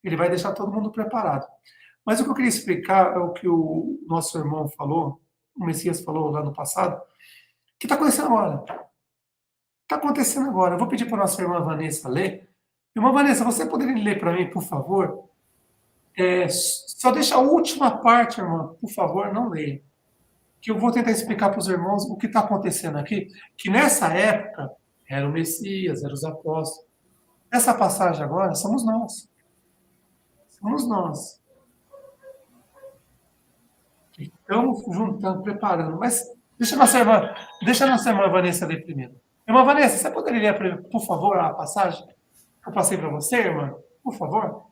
Ele vai deixar todo mundo preparado. Mas o que eu queria explicar é o que o nosso irmão falou, o Messias falou lá no passado, que está acontecendo agora. Está acontecendo agora. Eu vou pedir para a nossa irmã Vanessa ler. Irmã Vanessa, você poderia ler para mim, por favor? Só deixa a última parte, irmã, por favor, não leia. Que eu vou tentar explicar para os irmãos o que está acontecendo aqui. Que nessa época era o Messias, eram os apóstolos. Essa passagem agora somos nós. Somos nós. Estamos juntando, preparando. Mas deixa a nossa irmã Vanessa ler primeiro. Irmã Vanessa, você poderia ler, por favor, a passagem que eu passei para você, irmã? Por favor.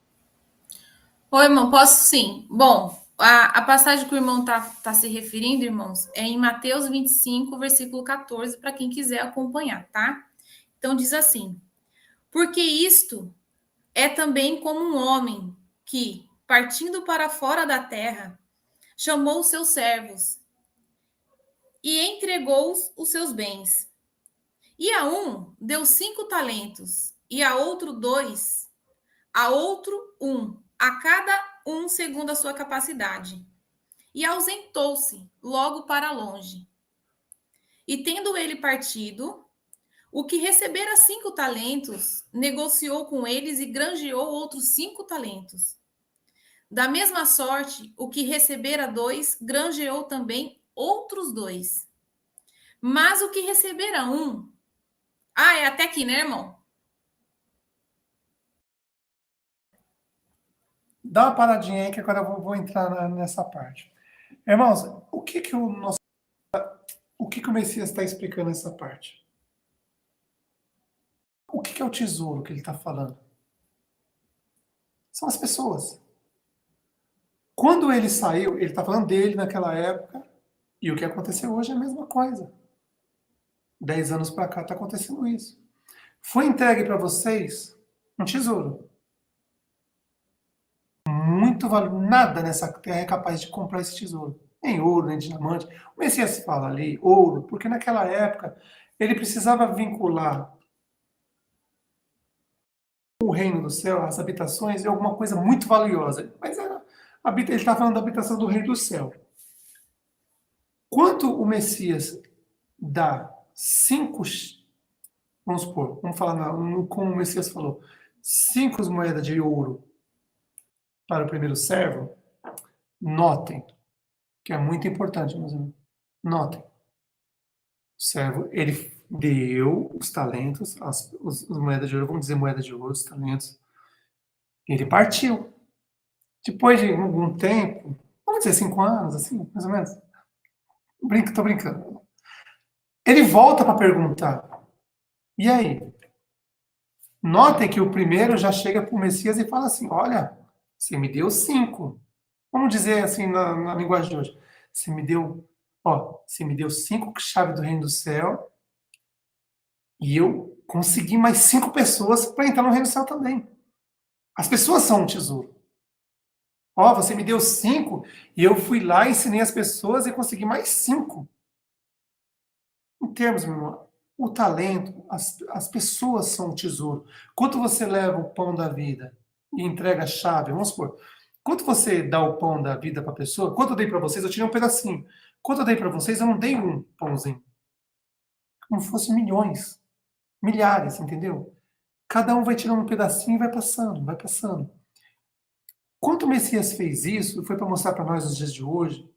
Oi, irmão, posso sim. Bom, a passagem que o irmão tá se referindo, irmãos, é em Mateus 25, versículo 14, para quem quiser acompanhar, tá? Então diz assim: porque isto é também como um homem que, partindo para fora da terra, chamou os seus servos e entregou os seus bens. E a um deu 5 talentos, e a outro 2, a outro 1, a cada um segundo a sua capacidade. E ausentou-se logo para longe. E tendo ele partido, o que recebera 5 talentos, negociou com eles e granjeou outros 5 talentos. Da mesma sorte, o que recebera 2, granjeou também outros 2. Mas o que recebera 1... é até aqui, né, irmão? Dá uma paradinha aí que agora eu vou entrar nessa parte. Irmãos, o que o Messias está explicando nessa parte? O que é o tesouro que ele está falando? São as pessoas. Quando ele saiu, ele está falando dele naquela época, e o que aconteceu hoje é a mesma coisa. 10 anos para cá está acontecendo isso. Foi entregue para vocês um tesouro. Muito valor, nada nessa terra é capaz de comprar esse tesouro. Nem ouro, nem diamante. O Messias fala ali, ouro, porque naquela época ele precisava vincular o reino do céu, as habitações, é alguma coisa muito valiosa. Mas ele está falando da habitação do reino do céu. Quanto o Messias dá 5, vamos supor, vamos falar como o Messias falou, 5 moedas de ouro para o primeiro servo, notem, que é muito importante, meus irmãos. Notem. O servo, ele deu os talentos, as moedas de ouro, vamos dizer moedas de ouro, os talentos. Ele partiu. Depois de algum tempo, vamos dizer 5 anos, assim, mais ou menos. Tô brincando. Ele volta para perguntar. E aí? Notem que o primeiro já chega para o Messias e fala assim: olha, você me deu 5. Vamos dizer assim na linguagem de hoje. Você me deu 5 chaves do reino do céu e eu consegui mais 5 pessoas para entrar no reino do céu também. As pessoas são um tesouro. Você me deu 5 e eu fui lá, ensinei as pessoas e consegui mais 5. Em termos, meu irmão, o talento, as pessoas são um tesouro. Quanto você leva o pão da vida e entrega a chave, vamos supor, quanto você dá o pão da vida para a pessoa, quanto eu dei para vocês, eu tirei um pedacinho. Quanto eu dei para vocês, eu não dei um pãozinho. Como fosse milhões, milhares, entendeu? Cada um vai tirando um pedacinho e vai passando, vai passando. Quando o Messias fez isso, foi para mostrar para nós nos dias de hoje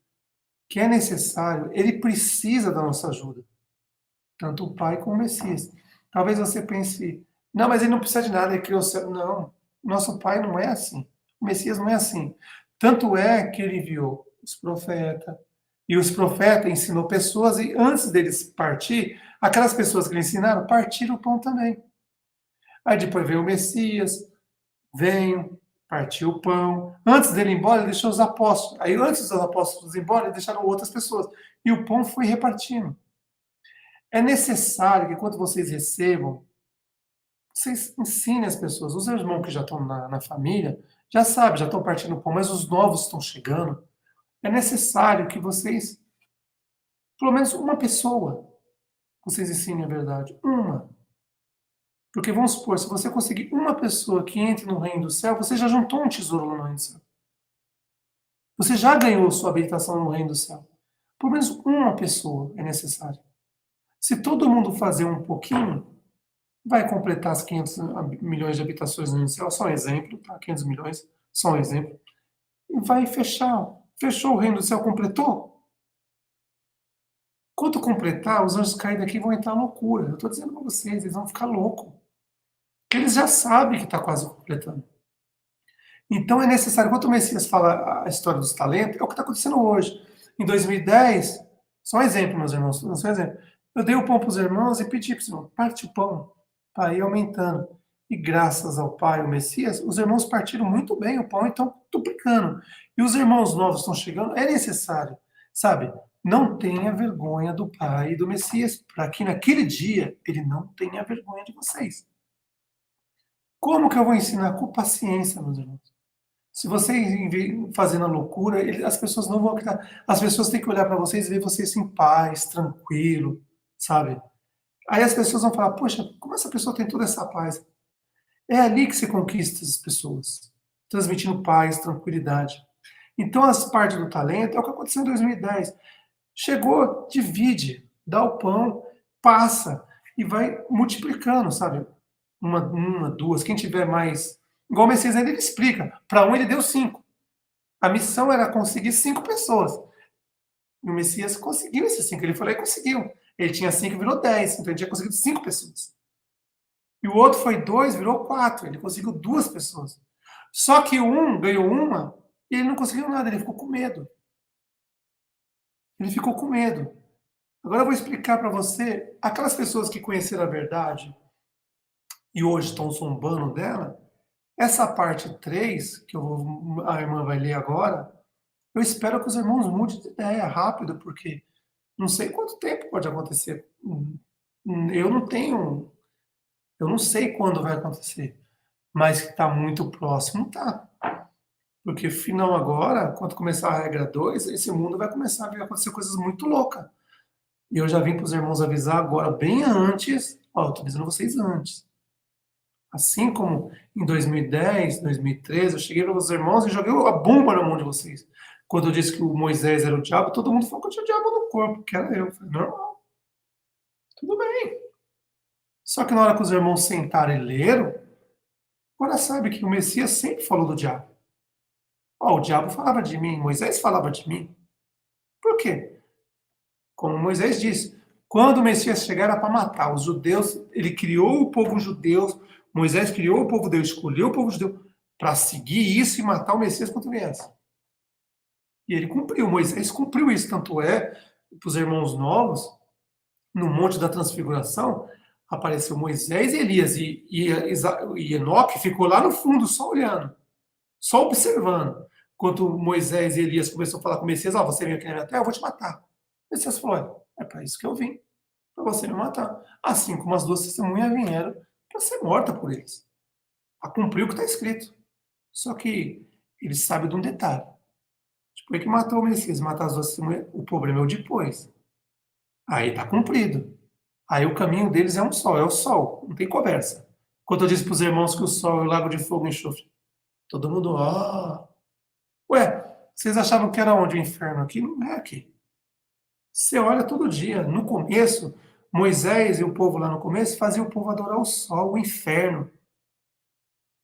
que é necessário, ele precisa da nossa ajuda. Tanto o Pai como o Messias. Talvez você pense, não, mas ele não precisa de nada, ele criou o céu. Não, nosso Pai não é assim. O Messias não é assim. Tanto é que ele enviou os profetas, e os profetas ensinou pessoas, e antes deles partir, aquelas pessoas que lhe ensinaram, partiram o pão também. Aí depois veio o Messias, veio, partiu o pão. Antes dele ir embora, ele deixou os apóstolos. Aí antes dos apóstolos ir embora, eles deixaram outras pessoas. E o pão foi repartindo. É necessário que quando vocês recebam, vocês ensinem as pessoas. Os irmãos que já estão na família, já sabem, já estão partindo o pão, mas os novos estão chegando. É necessário que vocês, pelo menos uma pessoa, vocês ensinem a verdade. Uma. Porque vamos supor, se você conseguir uma pessoa que entre no reino do céu, você já juntou um tesouro lá no reino do céu. Você já ganhou sua habitação no reino do céu. Pelo menos uma pessoa é necessária. Se todo mundo fazer um pouquinho, vai completar as 500 milhões de habitações no céu, só um exemplo, tá? 500 milhões, só um exemplo. E vai fechar. Fechou o reino do céu, completou? Quando completar, os anjos caídos aqui vão entrar em loucura. Eu estou dizendo para vocês, eles vão ficar loucos. Porque eles já sabem que está quase completando. Então é necessário, quando o Messias fala a história dos talentos, é o que está acontecendo hoje. Em 2010, só um exemplo, meus irmãos, só um exemplo. Eu dei o pão para os irmãos e pedi para os irmãos, parte o pão, para ir aumentando. E graças ao Pai, o Messias, os irmãos partiram muito bem o pão e estão duplicando. E os irmãos novos estão chegando, é necessário, sabe? Não tenha vergonha do Pai e do Messias, para que naquele dia ele não tenha vergonha de vocês. Como que eu vou ensinar? Com paciência, meus irmãos. Se vocês fazendo a loucura, as pessoas não vão acreditar. As pessoas têm que olhar para vocês e ver vocês em paz, tranquilo, sabe? Aí as pessoas vão falar, poxa, como essa pessoa tem toda essa paz? É ali que você conquista as pessoas, transmitindo paz, tranquilidade. Então, as partes do talento é o que aconteceu em 2010. Chegou, divide, dá o pão, passa e vai multiplicando, sabe? Uma, duas, quem tiver mais. Igual o Messias ainda ele explica. Para um ele deu 5. A missão era conseguir 5 pessoas. E o Messias conseguiu esses 5. Ele foi lá e conseguiu. Ele tinha 5 e virou 10. Então ele tinha conseguido 5 pessoas. E o outro foi 2, virou 4. Ele conseguiu 2 pessoas. Só que um ganhou uma e ele não conseguiu nada. Ele ficou com medo. Ele ficou com medo. Agora eu vou explicar para você. Aquelas pessoas que conheceram a verdade e hoje estão zombando dela, essa parte 3, que a irmã vai ler agora, eu espero que os irmãos mudem de ideia rápido, porque não sei quanto tempo pode acontecer. Eu não tenho, eu não sei quando vai acontecer, mas que está muito próximo, tá. Porque final agora, quando começar a regra 2, esse mundo vai começar a acontecer coisas muito loucas. E eu já vim para os irmãos avisar agora, bem antes, ó, eu estou avisando vocês antes. Assim como em 2010, 2013, eu cheguei para os irmãos e joguei a bomba na mão de vocês. Quando eu disse que o Moisés era o diabo, todo mundo falou que eu tinha o diabo no corpo, que era eu. Eu falei, normal. Tudo bem. Só que na hora que os irmãos sentaram e leram, agora sabe que o Messias sempre falou do diabo. Ó, o diabo falava de mim, Moisés falava de mim. Por quê? Como Moisés disse, quando o Messias chegar era para matar os judeus, ele criou o povo judeu, Moisés criou o povo Deus, escolheu o povo judeu para seguir isso e matar o Messias quando viesse. E ele cumpriu, Moisés cumpriu isso, tanto é, para os irmãos novos, no Monte da Transfiguração, apareceu Moisés e Elias, e Enoque ficou lá no fundo, só olhando, só observando. Enquanto Moisés e Elias começaram a falar com o Messias, ó, você vem aqui na minha terra, eu vou te matar. O Messias falou, é para isso que eu vim, para você me matar. Assim como as 2 testemunhas vieram para ser morta por eles, para cumprir o que está escrito. Só que eles sabem de um detalhe. Depois que matou o Messias, matar as 2 testemunhas, o problema é o depois. Aí está cumprido. Aí o caminho deles é um só, é o sol, não tem conversa. Quando eu disse para os irmãos que o sol é o lago de fogo e enxofre, todo mundo, ué, vocês achavam que era onde o inferno? Aqui não é aqui. Você olha todo dia. No começo, Moisés e o povo lá no começo faziam o povo adorar o sol, o inferno.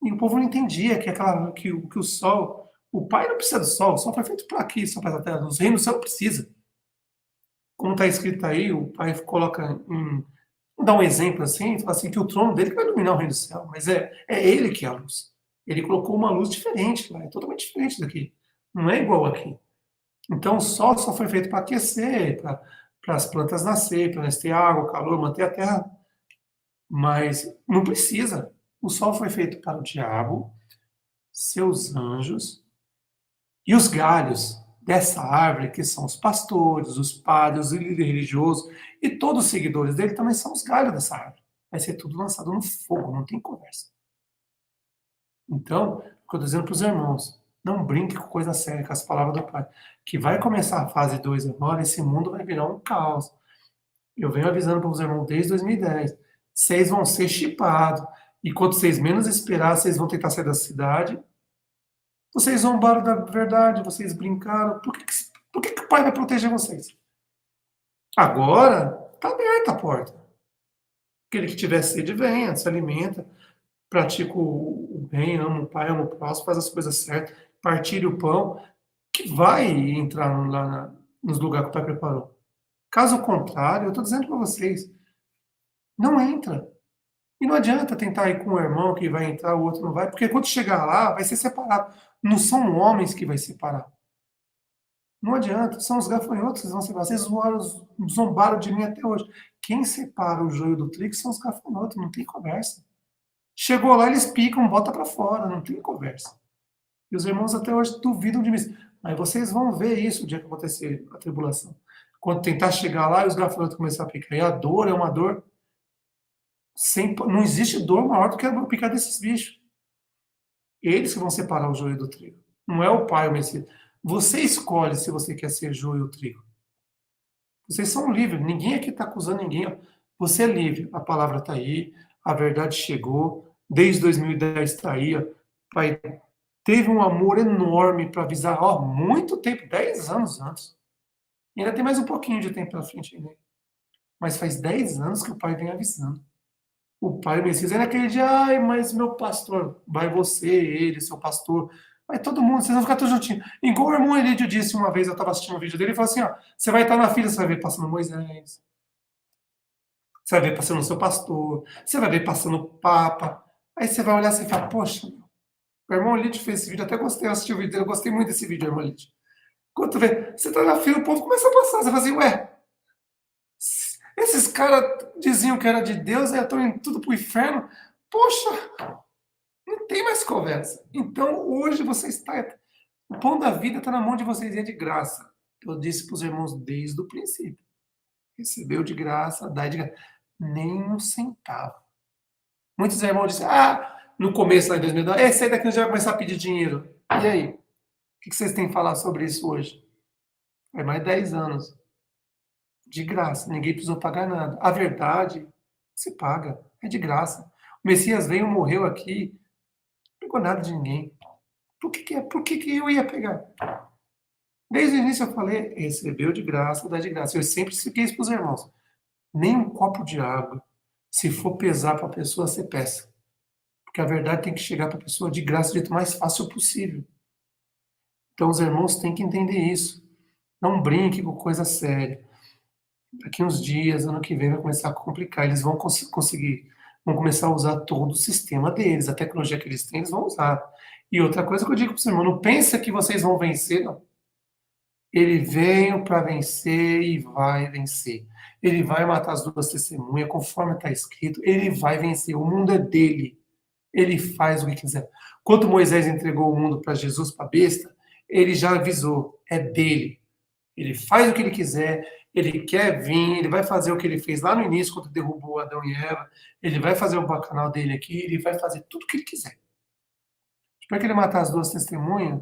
E o povo não entendia que o sol, o pai não precisa do sol, o sol foi feito para aqui, só para a terra. Os reinos do céu não precisa. Como está escrito aí, o pai coloca dá um exemplo assim, fala assim, que o trono dele vai iluminar o reino do céu, mas é ele que é a luz. Ele colocou uma luz diferente lá, é totalmente diferente daqui. Não é igual aqui. Então, o sol só foi feito para aquecer, para as plantas nascer, para nós ter água, calor, manter a terra. Mas não precisa. O sol foi feito para o diabo, seus anjos e os galhos dessa árvore, que são os pastores, os padres, os líderes religiosos e todos os seguidores dele também são os galhos dessa árvore. Vai ser tudo lançado no fogo, não tem conversa. Então, estou dizendo para os irmãos, não brinque com coisa séria, com as palavras do Pai. Que vai começar a fase 2 agora, esse mundo vai virar um caos. Eu venho avisando para os irmãos desde 2010. vocês vão ser chipados. E quando vocês menos esperar, vocês vão tentar sair da cidade. Vocês zombaram da verdade, vocês brincaram. Por que o pai vai proteger vocês? Agora, tá aberta a porta. Aquele que tiver sede, venha, se alimenta, pratica o bem, ama o pai, ama o próximo, faz as coisas certas, partilha o pão, que vai entrar lá nos lugares que o pai preparou. Caso contrário, eu estou dizendo para vocês, não entra. E não adianta tentar ir com um irmão que vai entrar, o outro não vai, porque quando chegar lá, vai ser separado. Não são homens que vai separar. Não adianta, são os gafanhotos que vão separar. Vocês zombaram de mim até hoje. Quem separa o joio do trigo são os gafanhotos, não tem conversa. Chegou lá, eles picam, bota para fora, não tem conversa. E os irmãos até hoje duvidam de mim. Mas vocês vão ver isso o dia que acontecer a tribulação. Quando tentar chegar lá e os gafanhotos começarem a picar. E a dor é uma dor não existe dor maior do que a picar desses bichos. Eles que vão separar o joio do trigo. Não é o pai, o Messias. Você escolhe se você quer ser joio ou trigo. Vocês são livres. Ninguém aqui está acusando ninguém. Ó. Você é livre. A palavra está aí. A verdade chegou. Desde 2010 está aí. Ó. Pai teve um amor enorme para avisar. Ó, muito tempo. 10 anos antes. E ainda tem mais um pouquinho de tempo pela frente ainda. Mas faz 10 anos que o pai vem avisando. O pai, o Messias, é naquele dia, ai, mas meu pastor, vai você, ele, seu pastor, vai todo mundo, vocês vão ficar todos juntinhos. Igual o irmão Elídio disse uma vez, eu estava assistindo um vídeo dele, ele falou assim, ó, você vai estar na fila, você vai ver passando Moisés, você vai ver passando o seu pastor, você vai ver passando o Papa, aí você vai olhar assim e falar, poxa, o irmão Elídio fez esse vídeo, até gostei, eu assisti o vídeo dele, eu gostei muito desse vídeo, irmão Elídio. Quando tu vê, você tá na fila, o povo começa a passar, você fala assim, ué, esses caras diziam que era de Deus e estão indo tudo pro inferno. Poxa, não tem mais conversa. Então, hoje você está... O pão da vida está na mão de vocês e é de graça. Eu disse para os irmãos desde o princípio. Recebeu de graça, dá de graça. Nem um centavo. Muitos irmãos disseram, no começo lá em 2010, esse aí daqui já vai começar a pedir dinheiro. E aí? O que vocês têm que falar sobre isso hoje? Faz mais de 10 anos. De graça, ninguém precisou pagar nada. A verdade se paga, é de graça. O Messias veio, morreu aqui, não pegou nada de ninguém. Por que eu ia pegar? Desde o início eu falei, recebeu de graça, dá de graça. Eu sempre expliquei isso para os irmãos. Nem um copo de água, se for pesar para a pessoa, você peça. Porque a verdade tem que chegar para a pessoa de graça do jeito mais fácil possível. Então os irmãos têm que entender isso. Não brinque com coisa séria. Daqui uns dias, ano que vem, vai começar a complicar. Eles vão vão começar a usar todo o sistema deles, a tecnologia que eles têm, eles vão usar. E outra coisa que eu digo para os irmãos, não pensa que vocês vão vencer, não. Ele veio para vencer e vai vencer. Ele vai matar as duas testemunhas, conforme está escrito. Ele vai vencer. O mundo é dele. Ele faz o que quiser. Quando Moisés entregou o mundo para Jesus, para a besta, ele já avisou, é dele. Ele faz o que ele quiser, ele quer vir, ele vai fazer o que ele fez lá no início, quando derrubou Adão e Eva, ele vai fazer o bacanal dele aqui, ele vai fazer tudo o que ele quiser. Depois que ele matar as duas testemunhas,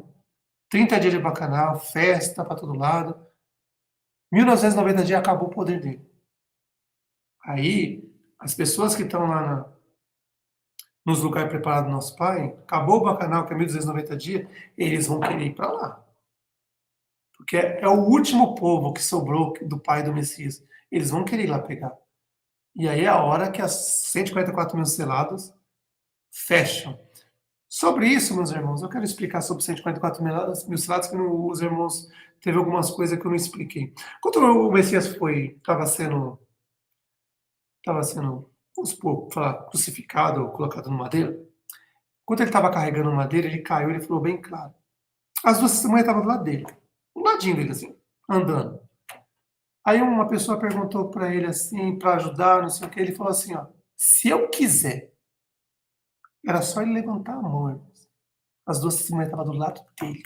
30 dias de bacanal, festa para todo lado, 1990 dias acabou o poder dele. Aí, as pessoas que estão lá nos lugares preparados do nosso Pai, acabou o bacanal, que é 1290 dias, eles vão querer ir para lá. Porque é o último povo que sobrou do pai do Messias. Eles vão querer ir lá pegar. E aí é a hora que as 144 mil selados fecham. Sobre isso, meus irmãos, eu quero explicar sobre 144 mil selados, que os irmãos teve algumas coisas que eu não expliquei. Quando o Messias estava sendo, vamos supor, crucificado ou colocado no madeiro, quando ele estava carregando madeira, ele caiu, ele falou bem claro. As duas testemunhas estavam do lado dele. Do ladinho dele, assim, andando. Aí uma pessoa perguntou para ele assim, para ajudar, não sei o que, ele falou assim, ó, se eu quiser, era só ele levantar a mão, irmãos. As duas testemunhas estavam do lado dele.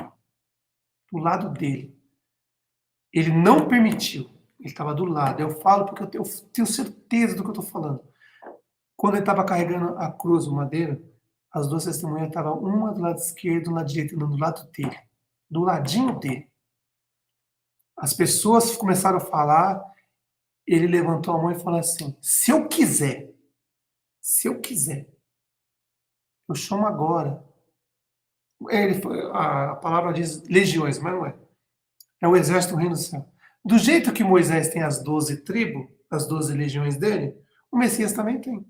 Do lado dele. Ele não permitiu. Ele estava do lado. Eu falo porque eu tenho certeza do que eu estou falando. Quando ele estava carregando a cruz, o madeira, as duas testemunhas estavam uma do lado esquerdo, do lado direito, do lado dele. Do ladinho dele. As pessoas começaram a falar, ele levantou a mão e falou assim, se eu quiser, se eu quiser, eu chamo agora. A palavra diz legiões, mas não é. É o exército do reino do céu. Do jeito que Moisés tem as 12 tribos, as 12 legiões dele, o Messias também tem.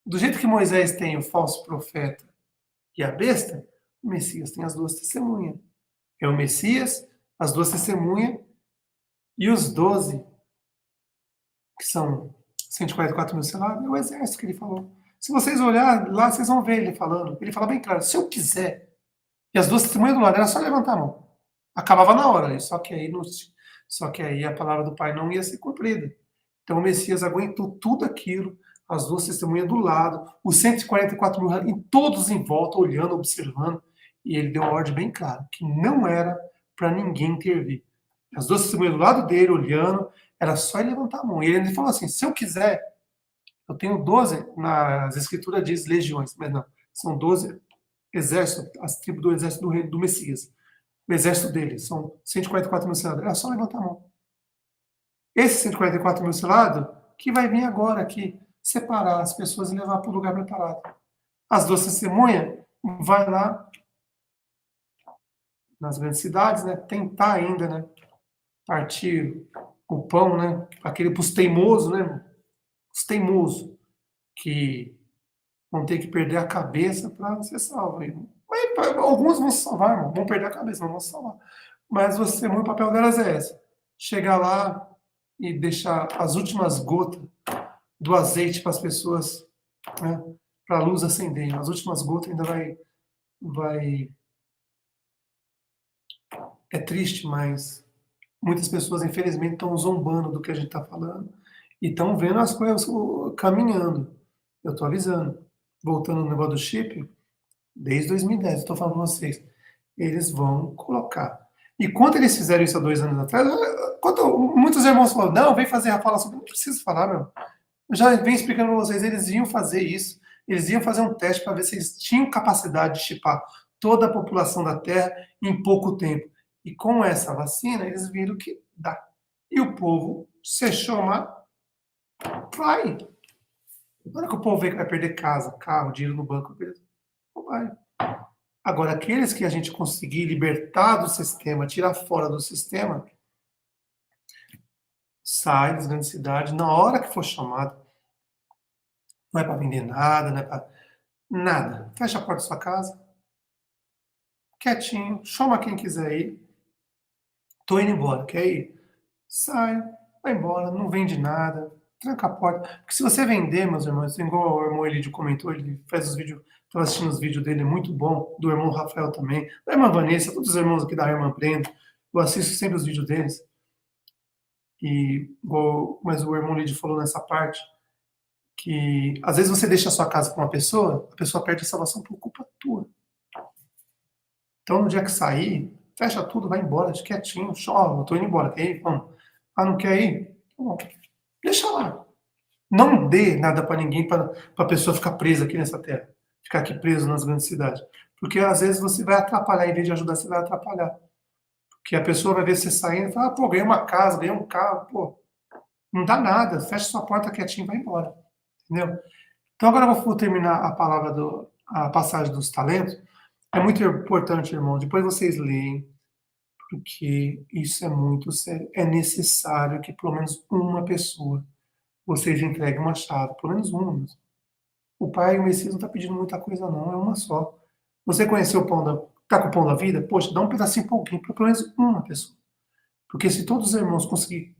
Do jeito que Moisés tem o falso profeta e a besta, o Messias tem as 2 testemunhas. É o Messias, as 2 testemunhas e os 12, que são 144 mil selados, é o exército que ele falou. Se vocês olharem lá, vocês vão ver ele falando. Ele fala bem claro, se eu quiser. E as 2 testemunhas do lado, era só levantar a mão. Acabava na hora, só que aí a palavra do Pai não ia ser cumprida. Então o Messias aguentou tudo aquilo, as 2 testemunhas do lado, os 144 mil, e todos em volta, olhando, observando, e ele deu uma ordem bem clara, que não era para ninguém intervir. As 2 testemunhas do lado dele, olhando, era só ele levantar a mão. E ele falou assim, se eu quiser, eu tenho 12, nas escrituras diz legiões, mas não, são 12 exércitos, as tribos do exército do Messias. O exército dele, são 144 mil selados. Era só levantar a mão. Esse 144 mil selados, que vai vir agora aqui, separar as pessoas e levar para o lugar preparado. As 2 testemunhas, vai lá, nas grandes cidades, né, tentar ainda, né, partir o pão, né, aquele para os teimosos, né, os teimosos, que vão ter que perder a cabeça para ser salvo. Alguns vão se salvar, irmão, vão perder a cabeça, não vão se salvar. Mas o papel delas é esse: chegar lá e deixar as últimas gotas do azeite para as pessoas, né, para a luz acender. As últimas gotas ainda vai. É triste, mas muitas pessoas, infelizmente, estão zombando do que a gente está falando e estão vendo as coisas caminhando. Eu estou avisando. Voltando no negócio do chip, desde 2010, eu estou falando para vocês, eles vão colocar. E quando eles fizeram isso há 2 anos atrás, muitos irmãos falaram, não, vem fazer a fala sobre, não preciso falar, meu. Eu já venho explicando para vocês, eles iam fazer isso, eles iam fazer um teste para ver se eles tinham capacidade de chipar toda a população da Terra em pouco tempo. E com essa vacina, eles viram que dá. E o povo se chama, vai. Na hora que o povo vê que vai perder casa, carro, dinheiro no banco, vai. Agora, aqueles que a gente conseguir libertar do sistema, tirar fora do sistema, sai das grandes cidades, na hora que for chamado, não é para vender nada, não é para nada. Fecha a porta da sua casa, quietinho, chama quem quiser ir. Tô indo embora, quer ir? Sai, vai embora, não vende nada, tranca a porta. Porque se você vender, meus irmãos, igual o irmão Elidio comentou, ele faz os vídeos, estava assistindo os vídeos dele, é muito bom, do irmão Rafael também, da irmã Vanessa, todos os irmãos aqui da irmã Brenda, eu assisto sempre os vídeos deles. Mas o irmão Elidio falou nessa parte, que às vezes você deixa a sua casa com uma pessoa, a pessoa perde a salvação por culpa tua. Então, no dia que sair, fecha tudo, vai embora, de quietinho, chove, eu tô indo embora, quer ir? Vamos. Ah, não quer ir? Bom, deixa lá. Não dê nada para ninguém, para a pessoa ficar presa aqui nessa terra, ficar aqui preso nas grandes cidades. Porque às vezes você vai atrapalhar, em vez de ajudar, você vai atrapalhar. Porque a pessoa vai ver você saindo e fala, pô, ganhei uma casa, ganhei um carro, pô, não dá nada, fecha sua porta quietinho e vai embora. Entendeu? Então agora eu vou terminar a passagem dos talentos. É muito importante, irmão, depois vocês leem, porque isso é muito sério. É necessário que pelo menos uma pessoa vocês entreguem uma chave, pelo menos uma. O Pai e o Messias não está pedindo muita coisa, não, é uma só. Você conheceu o pão tá com o pão da vida? Poxa, dá um pedacinho para alguém, para pelo menos uma pessoa. Porque se todos os irmãos conseguirem,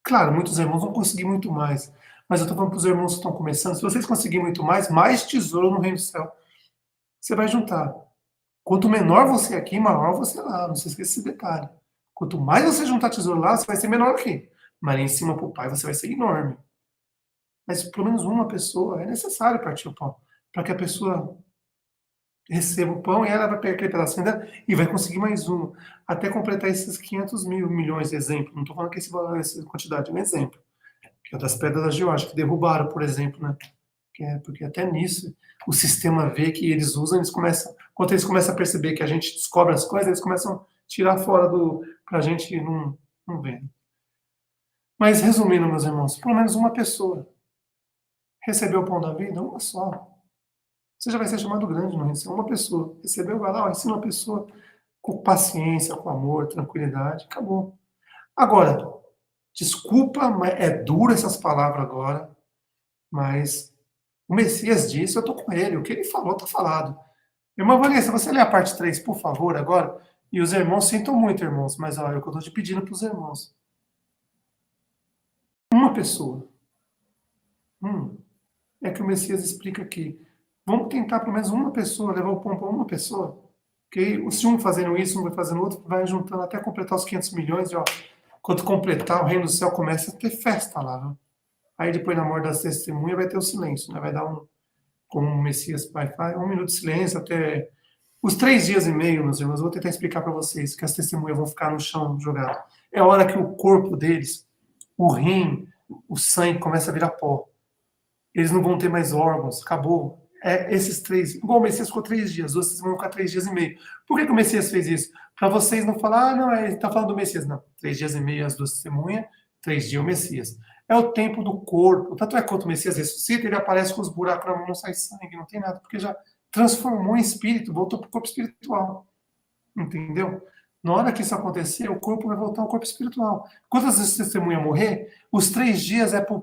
claro, muitos irmãos vão conseguir muito mais, mas eu estou falando para os irmãos que estão começando, se vocês conseguirem muito mais tesouro no reino do céu. Você vai juntar. Quanto menor você aqui, maior você lá. Não se esqueça esse detalhe. Quanto mais você juntar tesouro lá, você vai ser menor aqui. Mas em cima para o Pai você vai ser enorme. Mas pelo menos uma pessoa, é necessário partir o pão. Para que a pessoa receba o pão e ela vai pegar aquele pedacinho dela e vai conseguir mais um. Até completar esses 500 milhões de exemplo. Não estou falando que essa quantidade é um exemplo. Que é das pedras da geórgica, que derrubaram, por exemplo, né? Porque até nisso o sistema vê que eles usam, quando eles começam a perceber que a gente descobre as coisas, eles começam a tirar fora pra gente não ver. Mas resumindo, meus irmãos, pelo menos uma pessoa Recebeu o pão da vida? Uma só. Você já vai ser chamado grande no reino. Uma pessoa. Recebeu, vai lá, ensina uma pessoa com paciência, com amor, tranquilidade. Acabou. Agora, desculpa, mas é duro essas palavras agora, mas o Messias disse, eu tô com ele. O que ele falou, tá falado. Irmã Vanessa, você lê a parte 3, por favor, agora? E os irmãos sintam muito, irmãos, mas olha, é o que eu estou te pedindo para os irmãos. Uma pessoa. É que o Messias explica aqui. Vamos tentar pelo menos uma pessoa, levar o pão para uma pessoa. Okay? Se um fazendo isso, um vai fazendo outro, vai juntando até completar os 500 milhões. E, ó, quando completar, o reino do céu começa a ter festa lá. Viu? Aí depois, na morte das testemunhas, vai ter o silêncio. Né? Vai dar como o Messias vai fazer, 1 minuto de silêncio até os 3 dias e meio, meus irmãos. Eu vou tentar explicar para vocês que as testemunhas vão ficar no chão jogadas. É a hora que o corpo deles, o rim, o sangue começa a virar pó. Eles não vão ter mais órgãos, acabou. Esses 3, igual o Messias ficou 3 dias, vocês vão ficar 3 dias e meio. Por que o Messias fez isso? Para vocês não falar, não, ele está falando do Messias. Não, 3 dias e meio as 2 testemunhas, 3 dias o Messias. É o tempo do corpo. Tanto é que quando o Messias ressuscita, ele aparece com os buracos na mão, não sai sangue, não tem nada, porque já transformou em espírito, voltou para o corpo espiritual. Entendeu? Na hora que isso acontecer, o corpo vai voltar ao corpo espiritual. Quando as testemunhas morrer, os 3 dias é para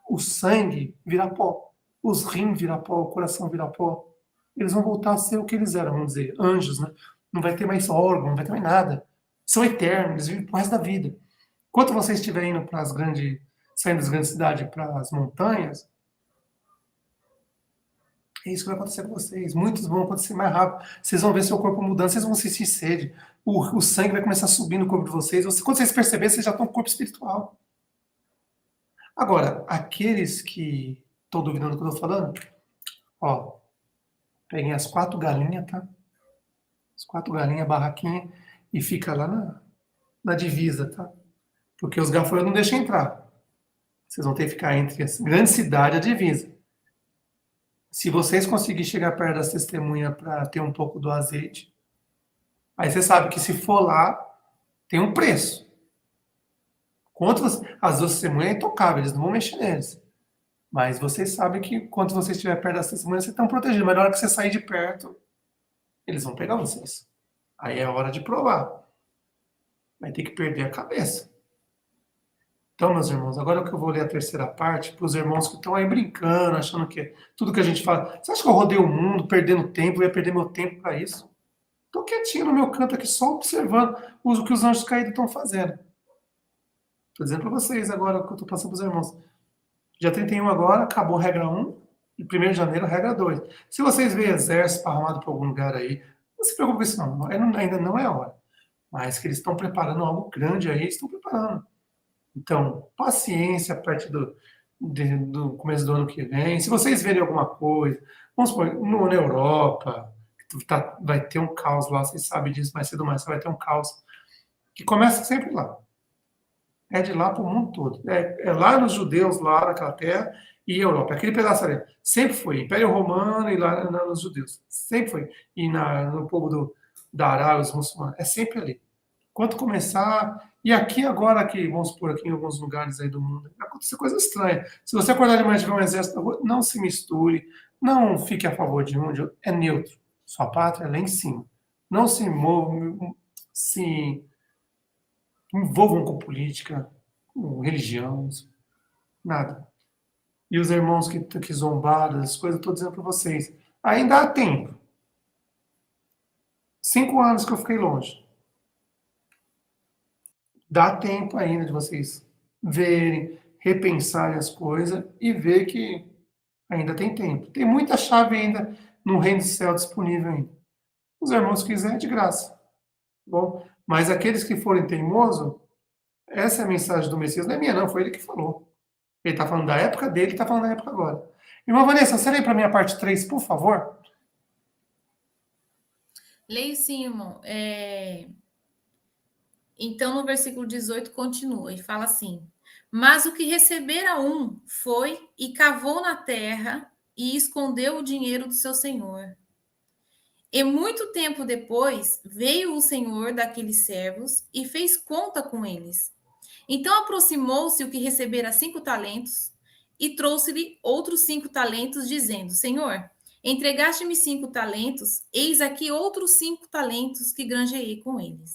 o sangue virar pó, os rins virar pó, o coração virar pó. Eles vão voltar a ser o que eles eram, vamos dizer, anjos, né? Não vai ter mais órgão, não vai ter mais nada. São eternos, eles vivem pro resto da vida. Enquanto vocês estiverem indo para as grandes, saindo das grandes cidades para as montanhas, é isso que vai acontecer com vocês. Muitos vão acontecer mais rápido. Vocês vão ver seu corpo mudando, vocês vão sentir sede. O sangue vai começar a subir no corpo de vocês. Quando vocês perceberem, vocês já estão com o corpo espiritual. Agora, aqueles que estão duvidando do que eu estou falando, ó, peguem as 4 galinhas, tá? As 4 galinhas, barraquinha, e fica lá na divisa, tá? Porque os gafanhotos não deixam entrar. Vocês vão ter que ficar entre a grande cidade e a divisa. Se vocês conseguirem chegar perto das testemunhas para ter um pouco do azeite, aí você sabe que se for lá, tem um preço. Contra as 2 testemunhas é intocável, eles não vão mexer neles. Mas vocês sabem que quando você estiver perto das testemunhas, vocês estão protegidos. Mas na hora que você sair de perto, eles vão pegar vocês. Aí é a hora de provar. Vai ter que perder a cabeça. Então, meus irmãos, agora que eu vou ler a terceira parte, para os irmãos que estão aí brincando, achando que tudo que a gente fala. Você acha que eu rodei o mundo perdendo tempo, eu ia perder meu tempo para isso? Estou quietinho no meu canto aqui, só observando o que os anjos caídos estão fazendo. Estou dizendo para vocês agora o que eu estou passando para os irmãos. Dia 31 agora, acabou a regra 1, e 1 de janeiro, regra 2. Se vocês veem exército armado para algum lugar aí, não se preocupe com isso não, ainda não é a hora. Mas que eles estão preparando algo grande aí, estão preparando. Então, paciência a partir do começo do ano que vem. Se vocês verem alguma coisa, vamos supor, na Europa, vai ter um caos lá, vocês sabem disso, mais cedo ou mais, vai ter um caos que começa sempre lá. É de lá para o mundo todo. É lá nos judeus, lá naquela terra, e Europa. Aquele pedaço ali. Sempre foi. Império Romano e lá nos judeus. Sempre foi. E no povo da Arábia, os muçulmanos. É sempre ali. Quando começar. E aqui agora, aqui, vamos supor, aqui em alguns lugares aí do mundo, vai acontecer coisa estranha. Se você acordar de manhã e tiver um exército na rua, não se misture, não fique a favor de um, de outro. É neutro. Sua pátria é lá em cima. Não se envolvam com política, com religião, nada. E os irmãos que zombaram, as coisas, eu estou dizendo para vocês, ainda há tempo. 5 anos que eu fiquei longe. Dá tempo ainda de vocês verem, repensarem as coisas e ver que ainda tem tempo. Tem muita chave ainda no reino do céu disponível ainda. Os irmãos quiserem, é de graça. Bom, mas aqueles que forem teimosos, essa é a mensagem do Messias, não é minha não, foi ele que falou. Ele está falando da época dele, está falando da época agora. Irmã Vanessa, você lê para mim a parte 3, por favor? Leio sim, irmão. Então, no versículo 18, continua e fala assim: Mas o que recebera um foi e cavou na terra e escondeu o dinheiro do seu senhor. E muito tempo depois veio o senhor daqueles servos e fez conta com eles. Então aproximou-se o que recebera 5 talentos e trouxe-lhe outros 5 talentos, dizendo: Senhor, entregaste-me 5 talentos, eis aqui outros 5 talentos que granjeei com eles.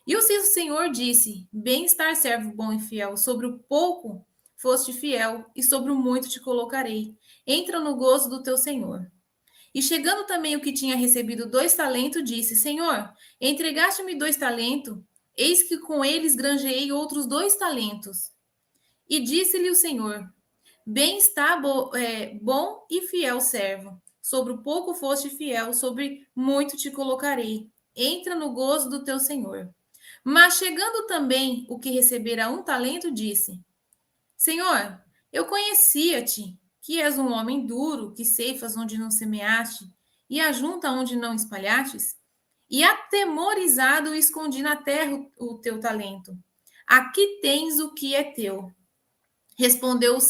E o seu senhor disse: Bem-estar, servo bom e fiel, sobre o pouco foste fiel, e sobre o muito te colocarei. Entra no gozo do teu senhor. E chegando também o que tinha recebido 2 talentos, disse: Senhor, entregaste-me 2 talentos, eis que com eles granjeei outros 2 talentos. E disse-lhe o Senhor: Bem está, bom e fiel servo. Sobre o pouco foste fiel, sobre muito te colocarei. Entra no gozo do teu Senhor. Mas chegando também o que recebera 1 talento, disse: Senhor, eu conhecia-te, que és um homem duro, que ceifas onde não semeaste, e ajunta onde não espalhastes, e atemorizado escondi na terra o teu talento. Aqui tens o que é teu. Respondeu o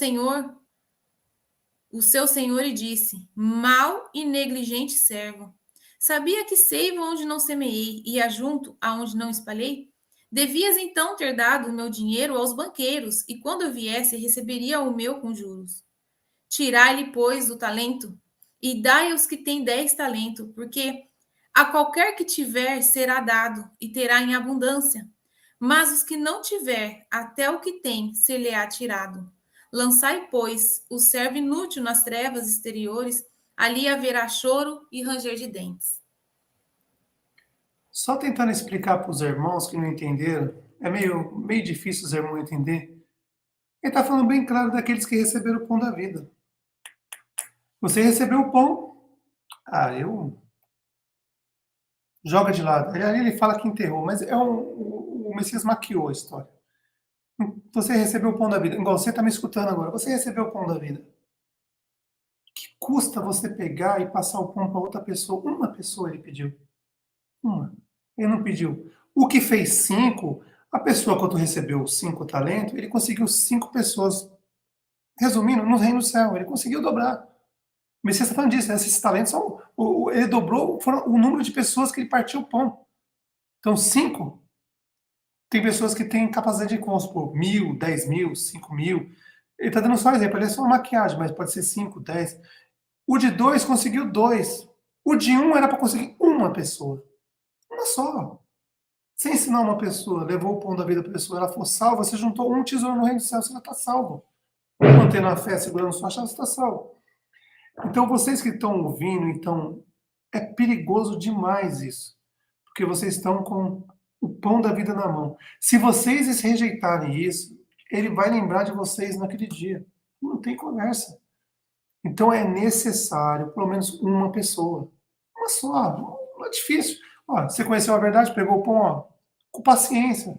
seu senhor, e disse: Mau e negligente servo. Sabia que seivo onde não semeei e ajunto aonde não espalhei? Devias então ter dado o meu dinheiro aos banqueiros, e quando eu viesse, receberia o meu com juros. Tirai-lhe, pois, o talento, e dai aos que têm 10 talentos, porque a qualquer que tiver será dado, e terá em abundância. Mas os que não tiver, até o que tem, ser-lhe-á tirado. Lançai, pois, o servo inútil nas trevas exteriores, ali haverá choro e ranger de dentes. Só tentando explicar para os irmãos que não entenderam, é meio difícil os irmãos entender. Ele está falando bem claro daqueles que receberam o pão da vida. Você recebeu o pão, eu joga de lado. Ali ele fala que enterrou, mas o Messias maquiou a história. Você recebeu o pão da vida, igual você está me escutando agora, você recebeu o pão da vida. Que custa você pegar e passar o pão para outra pessoa? Uma pessoa ele pediu. Uma. Ele não pediu. O que fez 5, a pessoa quando recebeu 5 talentos, ele conseguiu 5 pessoas. Resumindo, no reino do céu, ele conseguiu dobrar. O Messias está falando disso, esses talentos são. Ele dobrou o número de pessoas que ele partiu o pão. Então, 5. Tem pessoas que têm capacidade de, vamos supor, 1.000, 10.000, 5.000. Ele está dando só um exemplo, ele é só uma maquiagem, mas pode ser 5, 10. O de 2 conseguiu 2. O de 1 era para conseguir uma pessoa. Uma só. Você ensinar uma pessoa, levou o pão da vida para a pessoa, ela for salva, você juntou um tesouro no reino do céu, você já está salvo. Mantendo a fé, segurando sua chave, você está salvo. Então, vocês que estão ouvindo, então, é perigoso demais isso. Porque vocês estão com o pão da vida na mão. Se vocês rejeitarem isso, ele vai lembrar de vocês naquele dia. Não tem conversa. Então, é necessário, pelo menos, uma pessoa. Uma só. Não é difícil. Ó, você conheceu a verdade, pegou o pão, ó, com paciência.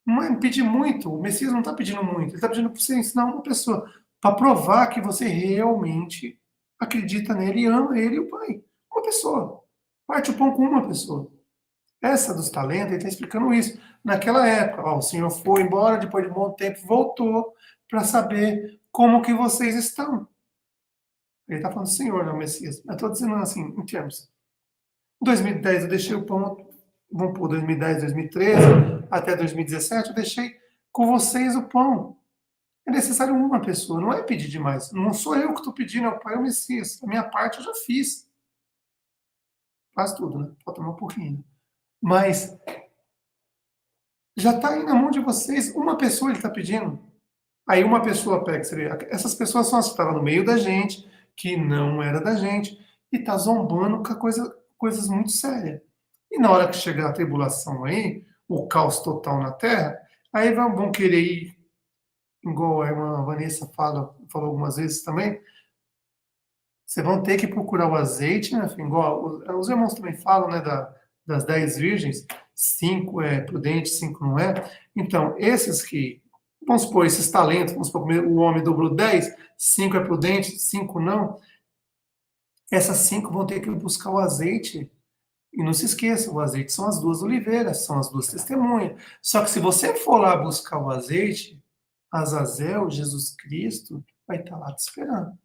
Não é pedir muito. O Messias não está pedindo muito. Ele está pedindo para você ensinar uma pessoa. Para provar que você realmente acredita nele e ama ele e o Pai. Uma pessoa. Parte o pão com uma pessoa. Essa dos talentos, ele está explicando isso. Naquela época, ó, o Senhor foi embora, depois de um bom tempo, voltou para saber como que vocês estão. Ele está falando Senhor, não Messias. Eu estou dizendo assim, em termos. Em 2010 eu deixei o pão, vamos por 2010, 2013, até 2017, eu deixei com vocês o pão. É necessário uma pessoa, não é pedir demais. Não sou eu que estou pedindo, é o Pai, é o Messias. A minha parte eu já fiz. Faz tudo, né? Falta um pouquinho. Mas já está aí na mão de vocês. Uma pessoa ele está pedindo. Aí uma pessoa pega. Essas pessoas são as que estavam no meio da gente, que não era da gente, e está zombando com coisas muito sérias. E na hora que chegar a tribulação aí, o caos total na Terra, aí vão querer ir, igual a irmã Vanessa falou algumas vezes também, vocês vão ter que procurar o azeite, né? Igual os irmãos também falam, né, das 10 virgens, 5 é prudente, 5 não é. Então, esses que, vamos supor, esses talentos, vamos supor, o homem dobrou 10, 5 é prudente, 5 não. Essas 5 vão ter que buscar o azeite. E não se esqueça, o azeite são as 2 oliveiras, são as 2 testemunhas. Só que se você for lá buscar o azeite, Azazel, Jesus Cristo, vai estar lá te esperando.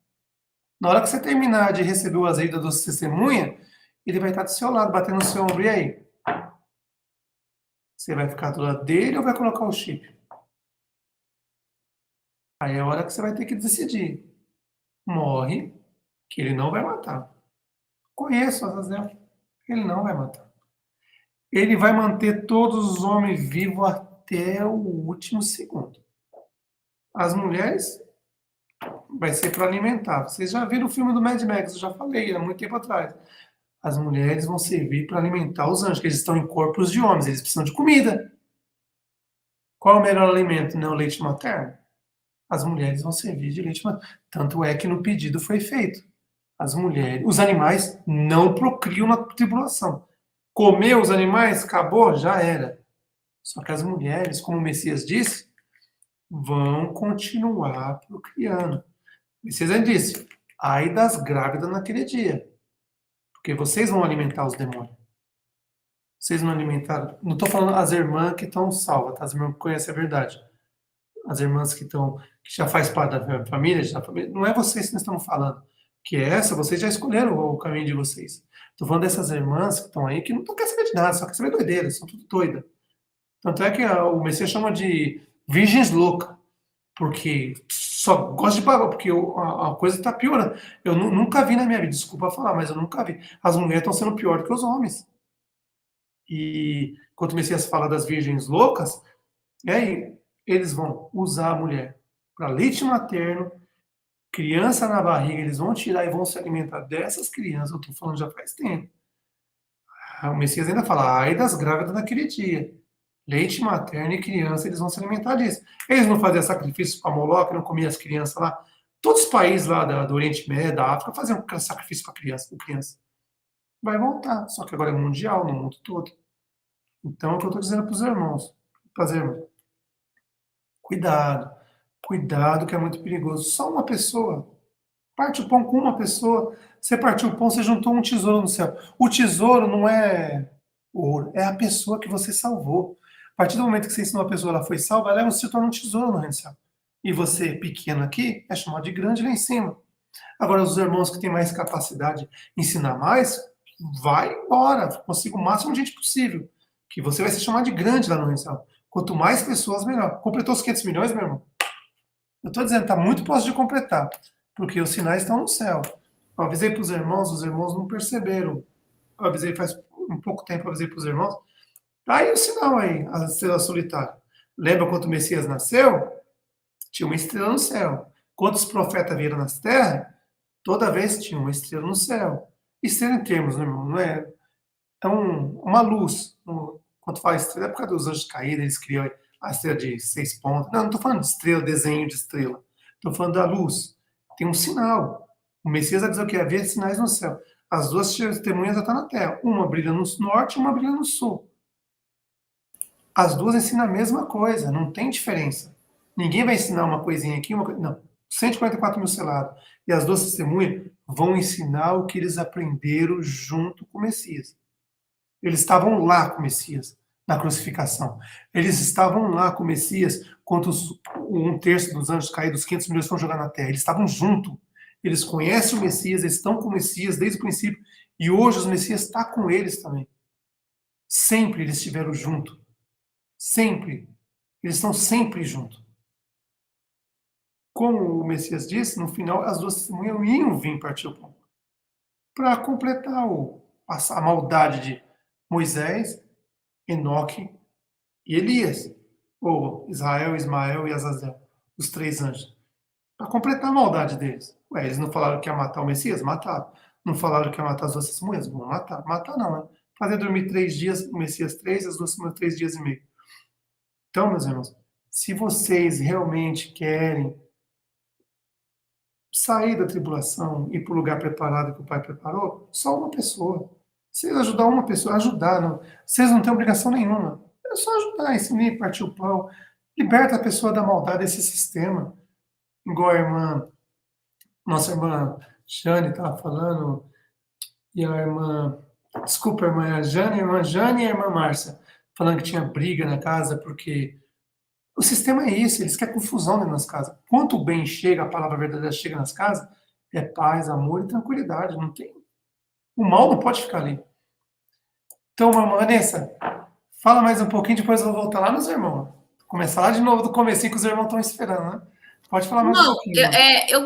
Na hora que você terminar de receber o azeite da 2 testemunhas, ele vai estar do seu lado, batendo no seu ombro. E aí? Você vai ficar do lado dele ou vai colocar o chip? Aí é a hora que você vai ter que decidir. Morre, que ele não vai matar. Conheço Azazel, ele não vai matar. Ele vai manter todos os homens vivos até o último segundo. As mulheres vai ser para alimentar. Vocês já viram o filme do Mad Max, eu já falei há muito tempo atrás. As mulheres vão servir para alimentar os anjos, que eles estão em corpos de homens, eles precisam de comida. Qual é o melhor alimento? Não, o leite materno. As mulheres vão servir de leite materno. Tanto é que no pedido foi feito. As mulheres, os animais não procriam na tribulação. Comeu os animais, acabou, já era. Só que as mulheres, como o Messias disse, vão continuar procriando. O Messias ainda disse, ai das grávidas naquele dia. Porque vocês vão alimentar os demônios. Vocês não alimentaram. Não estou falando as irmãs que estão salvas, tá? As irmãs que conhecem a verdade. As irmãs que estão, que já faz parte da família, não é vocês que nós estamos falando. Que é essa, vocês já escolheram o caminho de vocês. Estou falando dessas irmãs que estão aí, que não querem saber de nada, só querem saber doideira, são tudo doidas. Tanto é que o Messias chama de virgens loucas, porque só gosta de pagar, porque a coisa está piorando. Eu nunca vi na minha vida, desculpa falar, mas eu nunca vi. As mulheres estão sendo pior do que os homens. E quando o Messias fala das virgens loucas, aí eles vão usar a mulher para leite materno, criança na barriga, eles vão tirar e vão se alimentar dessas crianças, eu estou falando já faz tempo. O Messias ainda fala, ai das grávidas naquele dia. Leite materno e criança, eles vão se alimentar disso. Eles não faziam sacrifício para Moloque, não comiam as crianças lá. Todos os países lá do Oriente Médio, da África, faziam sacrifício para criança. Vai voltar, só que agora é mundial, no mundo todo. Então, é o que eu estou dizendo para os irmãos, para as irmãs. Cuidado, cuidado que é muito perigoso. Só uma pessoa, parte o pão com uma pessoa, você partiu o pão, você juntou um tesouro no céu. O tesouro não é ouro, é a pessoa que você salvou. A partir do momento que você ensinou a pessoa, ela foi salva, ela se torna um tesouro no reino do céu. E você, pequeno aqui, é chamado de grande lá em cima. Agora, os irmãos que têm mais capacidade de ensinar mais, vai embora, consiga o máximo de gente possível, que você vai ser chamado de grande lá no reino do céu. Quanto mais pessoas, melhor. Completou os 500 milhões, meu irmão? Eu estou dizendo, está muito próximo de completar, porque os sinais estão no céu. Eu avisei para os irmãos não perceberam. Eu avisei faz um pouco tempo, eu avisei para os irmãos. Tá aí o sinal aí, a estrela solitária. Lembra quando o Messias nasceu? Tinha uma estrela no céu. Quando os profetas vieram nas terras, toda vez tinha uma estrela no céu. Estrela em termos, né, irmão? Não é, é uma luz. Quando fala estrela, é por causa dos anjos caídos, eles criam a estrela de 6 pontos. Não estou falando de estrela, desenho de estrela. Estou falando da luz. Tem um sinal. O Messias vai dizer o que? Havia sinais no céu. As duas testemunhas já estão na terra. Uma brilha no norte e uma brilha no sul. As duas ensinam a mesma coisa, não tem diferença. Ninguém vai ensinar uma coisinha aqui, uma coisa. Não. 144 mil selados. E as duas testemunhas vão ensinar o que eles aprenderam junto com o Messias. Eles estavam lá com o Messias, na crucificação. Eles estavam lá com o Messias, quando um terço dos anjos caídos, os 500 milhões, foram jogar na terra. Eles estavam juntos. Eles conhecem o Messias, eles estão com o Messias desde o princípio. E hoje o Messias está com eles também. Sempre eles estiveram juntos. Sempre. Eles estão sempre juntos. Como o Messias disse, no final as duas testemunhas iam vir partir o pão. Para completar a maldade de Moisés, Enoque e Elias. Ou Israel, Ismael e Azazel. Os 3 anjos. Para completar a maldade deles. Ué, eles não falaram que ia matar o Messias? Mataram. Não falaram que ia matar as duas testemunhas? Vão matar. Matar não, né? Fazer dormir 3 dias, o Messias 3, as duas testemunhas 3 dias e meio. Então, meus irmãos, se vocês realmente querem sair da tribulação e ir para o lugar preparado que o Pai preparou, só uma pessoa. Vocês ajudar uma pessoa, ajudar, não. Vocês não têm obrigação nenhuma. É só ajudar, ensinar, partir o pão. Liberta a pessoa da maldade desse sistema. Igual a nossa irmã Jane estava falando, e a irmã, desculpa, a irmã Jane, e a irmã Márcia, falando que tinha briga na casa, porque o sistema é isso, eles querem confusão dentro das casas. Quanto o bem chega, a palavra verdadeira chega nas casas, é paz, amor e tranquilidade. Não tem. O mal não pode ficar ali. Então, Vanessa, fala mais um pouquinho, depois eu vou voltar lá nos irmãos. Começar lá de novo do comecinho que os irmãos estão esperando, né? Pode falar mais um Não, pouquinho. Irmã. eu